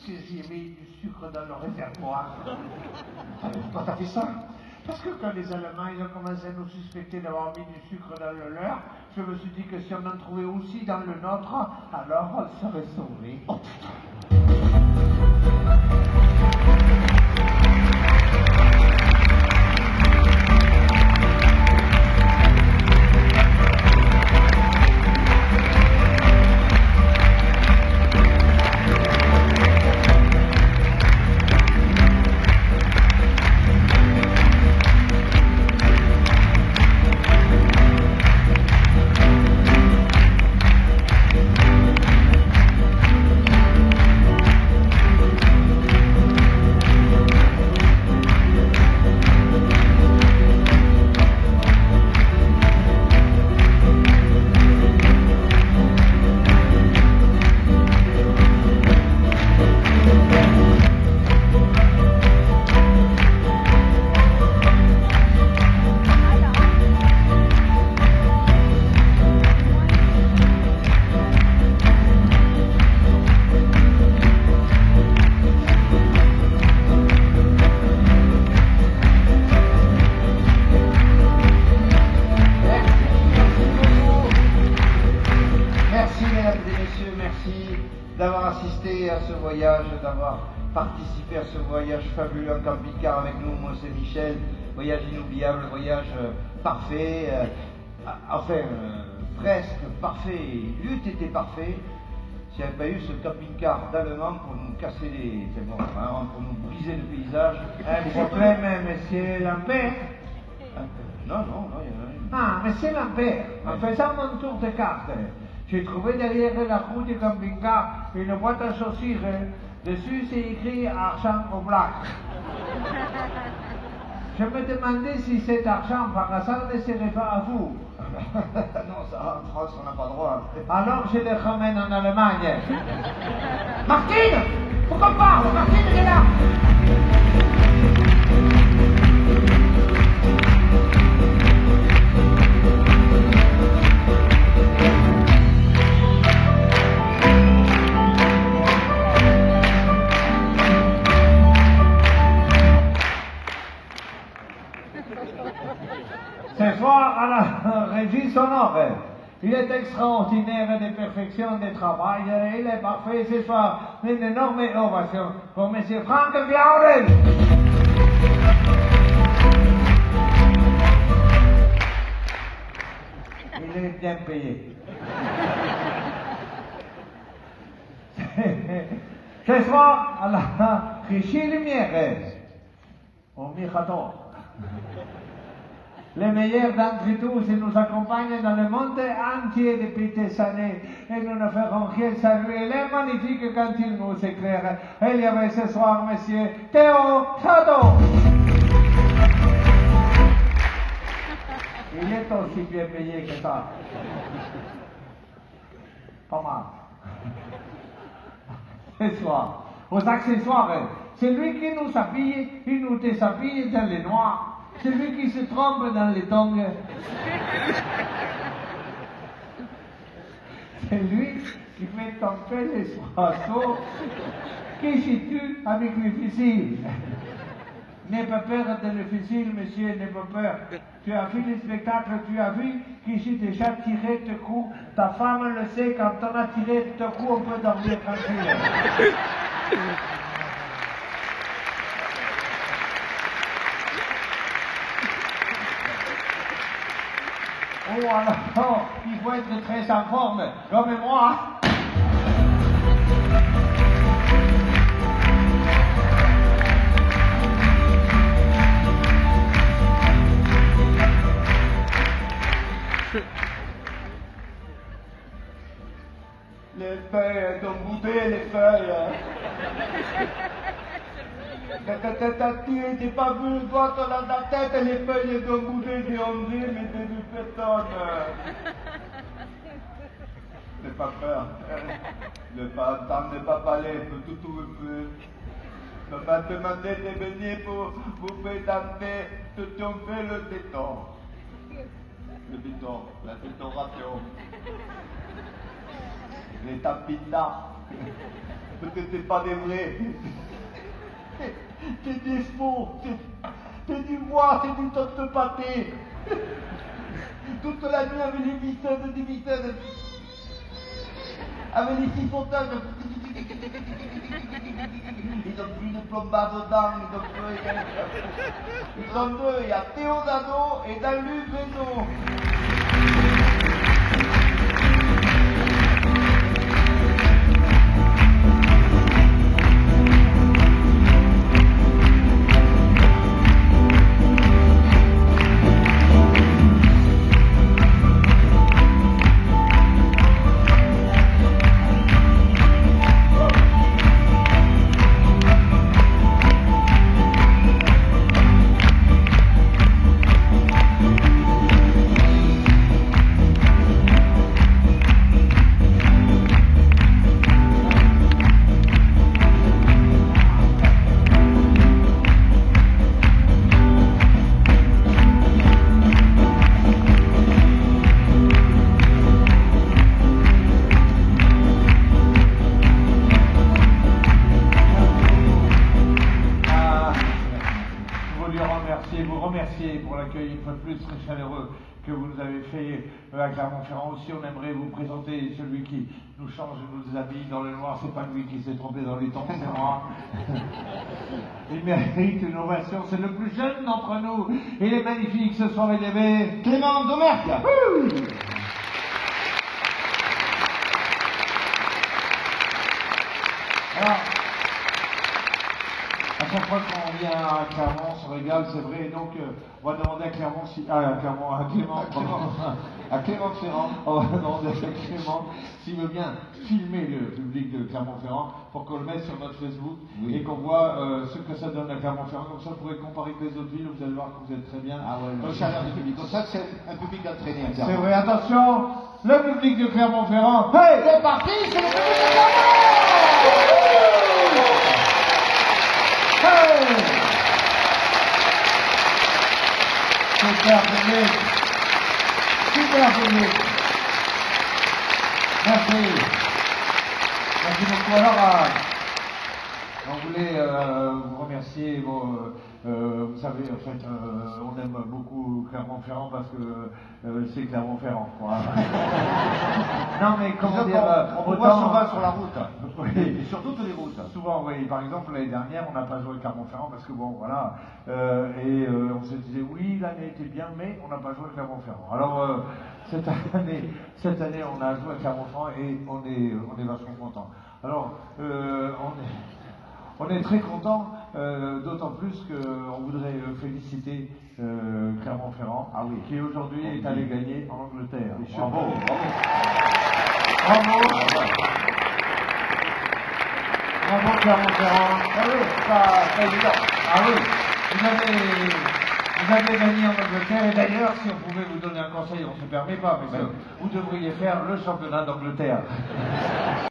que j'ai mis du sucre dans le réservoir. Pourquoi t'as fait ça? Parce que quand les Allemands ils ont commencé à nous suspecter d'avoir mis du sucre dans le leur, je me suis dit que si on en trouvait aussi dans le nôtre, alors on serait sauvés. Oh putain! Participer à ce voyage fabuleux en camping-car avec nous, moi c'est Michel, voyage inoubliable, voyage parfait, presque parfait, il eût été parfait s'il n'y avait pas eu ce camping-car d'Allemand pour nous casser pour nous briser le paysage. Un problème, monsieur Lambert? Non, il y en a une. Ah, monsieur Lambert, en faisant mon tour de carte, j'ai trouvé derrière la roue du camping-car une boîte à chaussures. Dessus, c'est écrit argent au black. Je me demandais si cet argent, par hasard, ne serait pas à vous. Non, ça, en France, on n'a pas le droit. Alors, je les ramène en Allemagne. Martine! Pourquoi pas? Martine, elle est là! Ce soir, à la régie sonore, il est extraordinaire de perfection de travail. Il est parfait ce soir. Une énorme ovation pour M. Frank Biaurel. Il est bien payé. Ce soir, à la régie lumière, au Mirador. Les meilleurs d'entre tous nous accompagnent dans le monde entier depuis des années et nous ne ferons rien saluer les magnifiques quand ils nous éclairent. Il y avait ce soir, monsieur Théo Chado. Il est aussi bien payé que ça. Pas mal. Ce soir, aux accessoires, c'est lui qui nous habille, il nous déshabille dans les noirs. C'est lui qui se trompe dans les tongs. C'est lui qui fait tomber les oiseaux qui se tuent avec le fusil. N'aie pas peur de le fusil, monsieur, n'aie pas peur. Tu as vu le spectacle, tu as vu que j'ai déjà tiré de coups. Ta femme le sait, quand on a tiré de coups, on peut dormir tranquille. Oh alors, il faut être très en forme, comme moi. Les feuilles, elles ont boudé les feuilles. Tu n'as pas vu le doigt dans la tête, les feuilles elles ont boudé des ondées, mais des personnes. N'aie pas peur. Ne pas parler, tout le feu. On va te demander de venir pour vous présenter tout ton fait le béton. Le béton, la bétoration. Les tapis d'art. Peut-être t'es pas des vrais. T'es des faux. T'es du bois, c'est du top de pâté. Toute la nuit avec les vitelles, avec les siphontages. Ils ont plus de plombage dedans, ils sont deux, il y a Théodano et Dalu Beno. Vous remercier pour l'accueil une fois de plus très chaleureux que vous nous avez fait à Clermont-Ferrand. Aussi, on aimerait vous présenter celui qui nous change et nous habille dans le noir. C'est pas lui qui s'est trompé dans les temps, c'est moi. Il mérite une ovation. C'est le plus jeune d'entre nous. Il est magnifique ce soir, il y avait Clément Domergue. Alors, à chaque fois qu'on vient à Clermont, on se régale, c'est vrai. Donc, on va demander à Clément, à Clément Ferrand, on va demander à Clément s'il veut bien filmer le public de Clermont-Ferrand pour qu'on le mette sur notre Facebook et qu'on voit ce que ça donne à Clermont-Ferrand. Comme ça, on pourrait comparer avec les autres villes. Vous allez voir que vous êtes très bien. Ah ouais, le chaleur du public. Comme ça, c'est un public entraîné. C'est vrai, attention, le public de Clermont-Ferrand. Hey, c'est parti, c'est le public de Clermont. Super public. Super public. Merci. Merci beaucoup. Alors, on voulait vous remercier. Vous savez, en fait, on aime beaucoup Clermont-Ferrand parce que c'est Clermont-Ferrand. Non, mais comment dire, on voit souvent sur la route. Oui. Et sur toutes les routes. Souvent, oui. Par exemple, l'année dernière, on n'a pas joué Clermont-Ferrand parce que bon, voilà. On se disait, oui, l'année était bien, mais on n'a pas joué Clermont-Ferrand. Alors, cette année, on a joué à Clermont-Ferrand et on est vachement content. Alors, on est très content, d'autant plus qu'on voudrait féliciter Clermont-Ferrand, qui aujourd'hui est allé gagner en Angleterre. Bravo, Bravo Clermont-Ferrand. Ah oui, pas évident. Ah oui, vous avez gagné en Angleterre, et d'ailleurs, si on pouvait vous donner un conseil, on ne se permet pas, mais vous devriez faire le championnat d'Angleterre.